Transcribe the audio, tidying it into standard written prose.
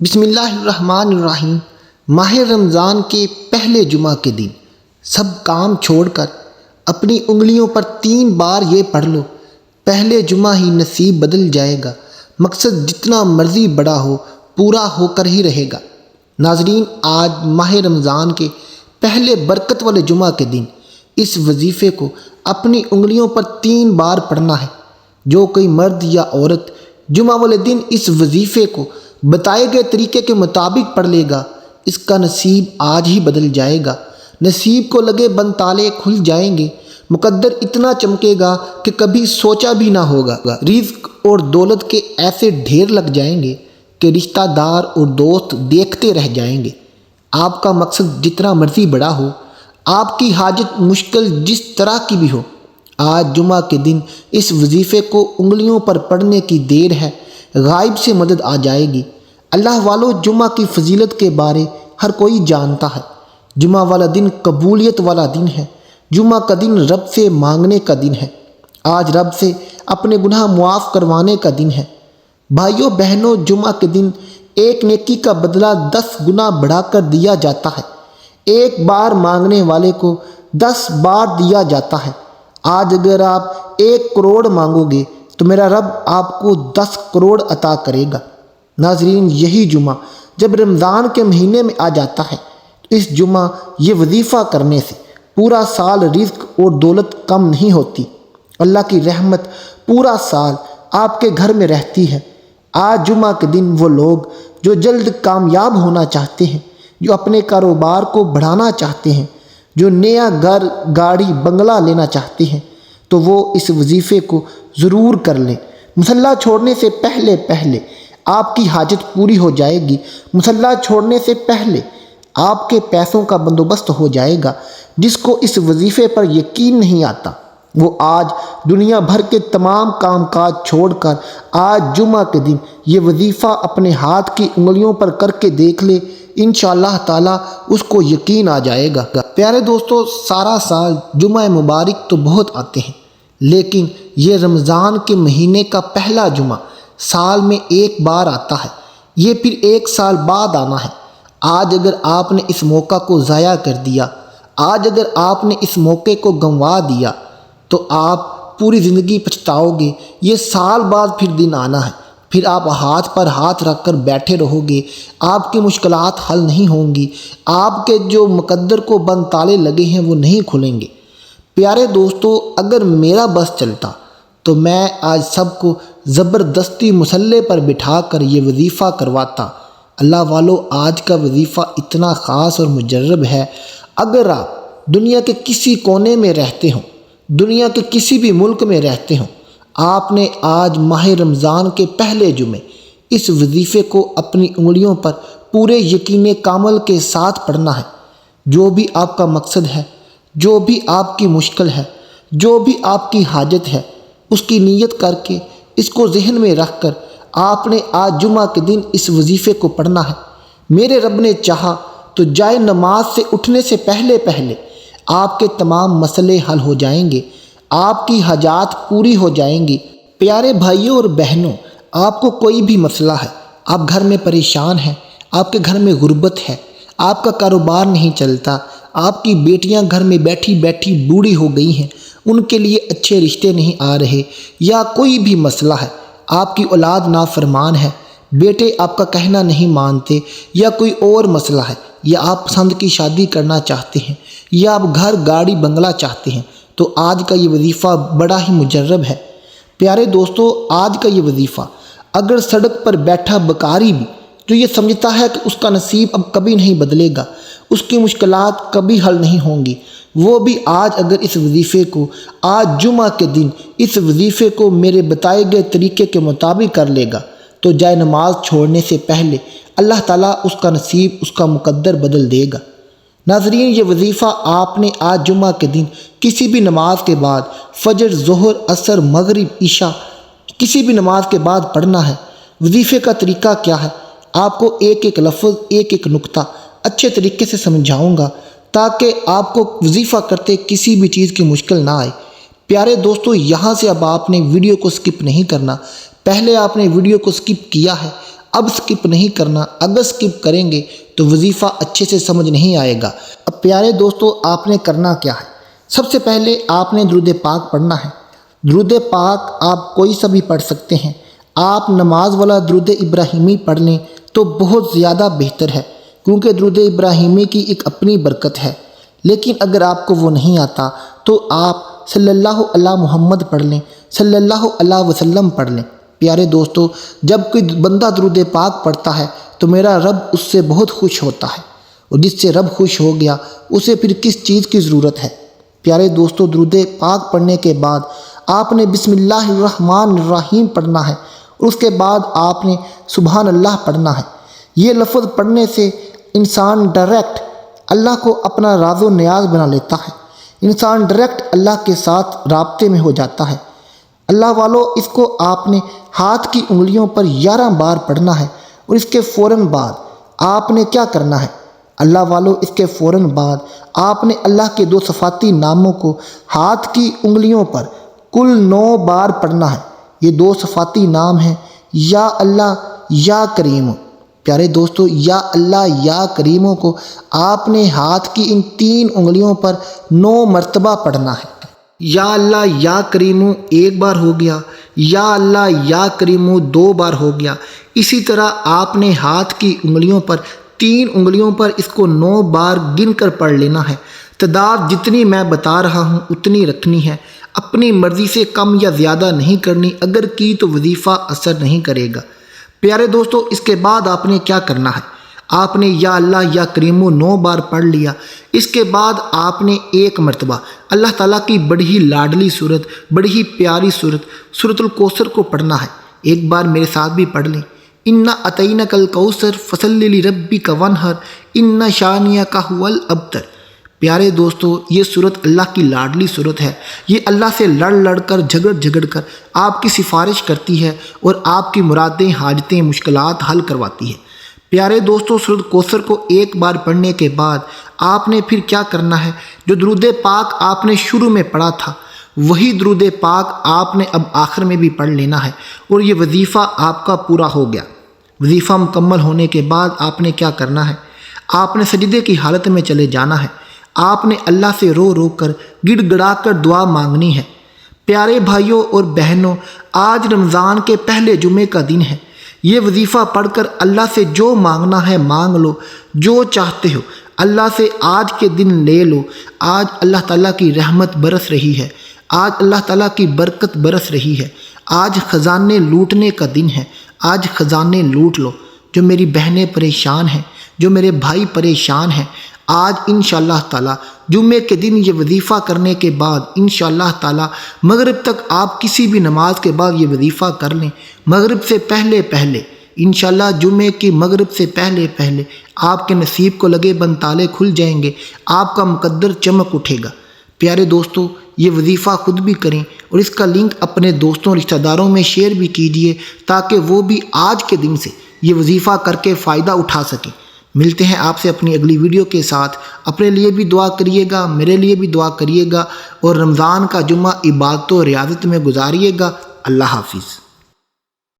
بسم اللہ الرحمن الرحیم۔ ماہ رمضان کے پہلے جمعہ کے دن سب کام چھوڑ کر اپنی انگلیوں پر 3 بار یہ پڑھ لو، پہلے جمعہ ہی نصیب بدل جائے گا، مقصد جتنا مرضی بڑا ہو پورا ہو کر ہی رہے گا۔ ناظرین، آج ماہ رمضان کے پہلے برکت والے جمعہ کے دن اس وظیفے کو اپنی انگلیوں پر 3 بار پڑھنا ہے۔ جو کوئی مرد یا عورت جمعہ والے دن اس وظیفے کو بتائے گئے طریقے کے مطابق پڑھ لے گا، اس کا نصیب آج ہی بدل جائے گا، نصیب کو لگے بند تالے کھل جائیں گے، مقدر اتنا چمکے گا کہ کبھی سوچا بھی نہ ہوگا، رزق اور دولت کے ایسے ڈھیر لگ جائیں گے کہ رشتہ دار اور دوست دیکھتے رہ جائیں گے۔ آپ کا مقصد جتنا مرضی بڑا ہو، آپ کی حاجت مشکل جس طرح کی بھی ہو، آج جمعہ کے دن اس وظیفے کو انگلیوں پر پڑھنے کی دیر ہے، غائب سے مدد آ جائے گی۔ اللہ والو، جمعہ کی فضیلت کے بارے ہر کوئی جانتا ہے۔ جمعہ والا دن قبولیت والا دن ہے، جمعہ کا دن رب سے مانگنے کا دن ہے، آج رب سے اپنے گناہ معاف کروانے کا دن ہے۔ بھائیوں بہنوں، جمعہ کے دن ایک نیکی کا بدلہ 10 گنا بڑھا کر دیا جاتا ہے، ایک بار مانگنے والے کو 10 بار دیا جاتا ہے۔ آج اگر آپ 1 کروڑ مانگو گے تو میرا رب آپ کو 10 کروڑ عطا کرے گا۔ ناظرین، یہی جمعہ جب رمضان کے مہینے میں آ جاتا ہے تو اس جمعہ یہ وظیفہ کرنے سے پورا سال رزق اور دولت کم نہیں ہوتی، اللہ کی رحمت پورا سال آپ کے گھر میں رہتی ہے۔ آج جمعہ کے دن وہ لوگ جو جلد کامیاب ہونا چاہتے ہیں، جو اپنے کاروبار کو بڑھانا چاہتے ہیں، جو نیا گھر گاڑی بنگلہ لینا چاہتے ہیں، تو وہ اس وظیفے کو ضرور کر لیں۔ مصلی چھوڑنے سے پہلے آپ کی حاجت پوری ہو جائے گی، مصلی چھوڑنے سے پہلے آپ کے پیسوں کا بندوبست ہو جائے گا۔ جس کو اس وظیفے پر یقین نہیں آتا، وہ آج دنیا بھر کے تمام کام کاج چھوڑ کر آج جمعہ کے دن یہ وظیفہ اپنے ہاتھ کی انگلیوں پر کر کے دیکھ لے، انشاءاللہ تعالی اس کو یقین آ جائے گا۔ پیارے دوستو، سارا سال جمعہ مبارک تو بہت آتے ہیں، لیکن یہ رمضان کے مہینے کا پہلا جمعہ سال میں 1 بار آتا ہے، یہ پھر 1 سال بعد آنا ہے۔ آج اگر آپ نے اس موقع کو ضائع کر دیا، آج اگر آپ نے اس موقع کو گنوا دیا تو آپ پوری زندگی پچھتاؤ گے۔ یہ سال بعد پھر دن آنا ہے، پھر آپ ہاتھ پر ہاتھ رکھ کر بیٹھے رہو گے، آپ کی مشکلات حل نہیں ہوں گی، آپ کے جو مقدر کو بند تالے لگے ہیں وہ نہیں کھلیں گے۔ پیارے دوستو، اگر میرا بس چلتا تو میں آج سب کو زبردستی مصلی پر بٹھا کر یہ وظیفہ کرواتا۔ اللہ والو، آج کا وظیفہ اتنا خاص اور مجرب ہے، اگر آپ دنیا کے کسی کونے میں رہتے ہوں، دنیا کے کسی بھی ملک میں رہتے ہوں، آپ نے آج ماہ رمضان کے پہلے جمعے اس وظیفے کو اپنی انگلیوں پر پورے یقین کامل کے ساتھ پڑھنا ہے۔ جو بھی آپ کا مقصد ہے، جو بھی آپ کی مشکل ہے، جو بھی آپ کی حاجت ہے، اس کی نیت کر کے، اس کو ذہن میں رکھ کر آپ نے آج جمعہ کے دن اس وظیفے کو پڑھنا ہے۔ میرے رب نے چاہا تو جائے نماز سے اٹھنے سے پہلے آپ کے تمام مسئلے حل ہو جائیں گے، آپ کی حاجات پوری ہو جائیں گی۔ پیارے بھائیوں اور بہنوں، آپ کو کوئی بھی مسئلہ ہے، آپ گھر میں پریشان ہیں، آپ کے گھر میں غربت ہے، آپ کا کاروبار نہیں چلتا، آپ کی بیٹیاں گھر میں بیٹھی بیٹھی بوڑھی ہو گئی ہیں، ان کے لیے اچھے رشتے نہیں آ رہے، یا کوئی بھی مسئلہ ہے، آپ کی اولاد نافرمان ہے، بیٹے آپ کا کہنا نہیں مانتے، یا کوئی اور مسئلہ ہے، یا آپ پسند کی شادی کرنا چاہتے ہیں، یا آپ گھر گاڑی بنگلہ چاہتے ہیں، تو آج کا یہ وظیفہ بڑا ہی مجرب ہے۔ پیارے دوستو، آج کا یہ وظیفہ اگر سڑک پر بیٹھا بکاری بھی جو یہ سمجھتا ہے کہ اس کا نصیب اب کبھی نہیں بدلے گا، اس کی مشکلات کبھی حل نہیں ہوں گی، وہ بھی آج اگر اس وظیفے کو، آج جمعہ کے دن اس وظیفے کو میرے بتائے گئے طریقے کے مطابق کر لے گا تو جائے نماز چھوڑنے سے پہلے اللہ تعالیٰ اس کا نصیب، اس کا مقدر بدل دے گا۔ ناظرین، یہ وظیفہ آپ نے آج جمعہ کے دن کسی بھی نماز کے بعد، فجر، ظہر، عصر، مغرب، عشاء، کسی بھی نماز کے بعد پڑھنا ہے۔ وظیفے کا طریقہ کیا ہے، آپ کو ایک ایک لفظ، ایک ایک نقطہ اچھے طریقے سے سمجھاؤں گا تاکہ آپ کو وظیفہ کرتے کسی بھی چیز کی مشکل نہ آئے۔ پیارے دوستو، یہاں سے اب آپ نے ویڈیو کو سکپ نہیں کرنا، پہلے آپ نے ویڈیو کو سکپ کیا ہے، اب سکپ نہیں کرنا، اگر سکپ کریں گے تو وظیفہ اچھے سے سمجھ نہیں آئے گا۔ اب پیارے دوستو، آپ نے کرنا کیا ہے؟ سب سے پہلے آپ نے درود پاک پڑھنا ہے۔ درود پاک آپ کوئی سا بھی پڑھ سکتے ہیں۔ آپ نماز والا درود ابراہیمی پڑھ لیں تو بہت زیادہ بہتر ہے، کیونکہ درود ابراہیمی کی ایک اپنی برکت ہے۔ لیکن اگر آپ کو وہ نہیں آتا تو آپ صلی اللہ علی محمد پڑھ لیں، صلی اللہ علیہ وسلم پڑھ لیں۔ پیارے دوستو، جب کوئی بندہ درود پاک پڑھتا ہے تو میرا رب اس سے بہت خوش ہوتا ہے، اور جس سے رب خوش ہو گیا اسے پھر کس چیز کی ضرورت ہے؟ پیارے دوستو، درود پاک پڑھنے کے بعد آپ نے بسم اللہ الرحمن الرحیم پڑھنا ہے، اور اس کے بعد آپ نے سبحان اللہ پڑھنا ہے۔ یہ لفظ پڑھنے سے انسان ڈائریکٹ اللہ کو اپنا راز و نیاز بنا لیتا ہے، انسان ڈائریکٹ اللہ کے ساتھ رابطے میں ہو جاتا ہے۔ اللہ والو، اس کو آپ نے ہاتھ کی انگلیوں پر 11 بار پڑھنا ہے، اور اس کے فوراً بعد آپ نے کیا کرنا ہے؟ اللہ والو، اس کے فوراً بعد آپ نے اللہ کے 2 صفاتی ناموں کو ہاتھ کی انگلیوں پر کل 9 بار پڑھنا ہے۔ یہ 2 صفاتی نام ہیں، یا اللہ یا کریم۔ پیارے دوستو، یا اللہ یا کریموں کو آپ نے ہاتھ کی ان 3 انگلیوں پر 9 مرتبہ پڑھنا ہے۔ یا اللہ یا کریموں 1 بار ہو گیا، یا اللہ یا کریموں 2 بار ہو گیا۔ اسی طرح آپ نے ہاتھ کی انگلیوں پر 3 انگلیوں پر اس کو 9 بار گن کر پڑھ لینا ہے۔ تعداد جتنی میں بتا رہا ہوں اتنی رکھنی ہے، اپنی مرضی سے کم یا زیادہ نہیں کرنی، اگر کی تو وظیفہ اثر نہیں کرے گا۔ پیارے دوستو، اس کے بعد آپ نے کیا کرنا ہے؟ آپ نے یا اللہ یا کریمو 9 بار پڑھ لیا۔ اس کے بعد آپ نے 1 مرتبہ اللہ تعالیٰ کی بڑی ہی لاڈلی صورت، بڑی ہی پیاری صورت سورۃ الکوثر کو پڑھنا ہے۔ ایک بار میرے ساتھ بھی پڑھ لیں۔ انا اطینک الکوثر فصلی لربک وانحر ان شانئک ھو الابتر۔ پیارے دوستو، یہ صورت اللہ کی لاڈلی صورت ہے۔ یہ اللہ سے لڑ کر جھگڑ کر آپ کی سفارش کرتی ہے اور آپ کی مرادیں، حاجتیں، مشکلات حل کرواتی ہے۔ پیارے دوستو، سورۃ کوثر کو 1 بار پڑھنے کے بعد آپ نے پھر کیا کرنا ہے؟ جو درود پاک آپ نے شروع میں پڑھا تھا وہی درود پاک آپ نے اب آخر میں بھی پڑھ لینا ہے، اور یہ وظیفہ آپ کا پورا ہو گیا۔ وظیفہ مکمل ہونے کے بعد آپ نے کیا کرنا ہے؟ آپ نے سجدے کی حالت میں چلے جانا ہے۔ آپ نے اللہ سے رو کر گڑ گڑا کر دعا مانگنی ہے۔ پیارے بھائیوں اور بہنوں، آج رمضان کے پہلے جمعے کا دن ہے۔ یہ وظیفہ پڑھ کر اللہ سے جو مانگنا ہے مانگ لو، جو چاہتے ہو اللہ سے آج کے دن لے لو۔ آج اللہ تعالیٰ کی رحمت برس رہی ہے، آج اللہ تعالیٰ کی برکت برس رہی ہے۔ آج خزانے لوٹنے کا دن ہے، آج خزانے لوٹ لو۔ جو میری بہنیں پریشان ہیں، جو میرے بھائی پریشان ہیں، آج انشاءاللہ تعالیٰ جمعے کے دن یہ وظیفہ کرنے کے بعد انشاءاللہ تعالیٰ مغرب تک آپ کسی بھی نماز کے بعد یہ وظیفہ کر لیں۔ مغرب سے پہلے انشاءاللہ جمعے کی مغرب سے پہلے آپ کے نصیب کو لگے بند تالے کھل جائیں گے، آپ کا مقدر چمک اٹھے گا۔ پیارے دوستو، یہ وظیفہ خود بھی کریں، اور اس کا لنک اپنے دوستوں رشتہ داروں میں شیئر بھی کیجیے، تاکہ وہ بھی آج کے دن سے یہ وظیفہ کر کے فائدہ اٹھا سکیں۔ ملتے ہیں آپ سے اپنی اگلی ویڈیو کے ساتھ۔ اپنے لیے بھی دعا کریے گا، میرے لیے بھی دعا کریے گا، اور رمضان کا جمعہ عبادت و ریاضت میں گزاریے گا۔ اللہ حافظ۔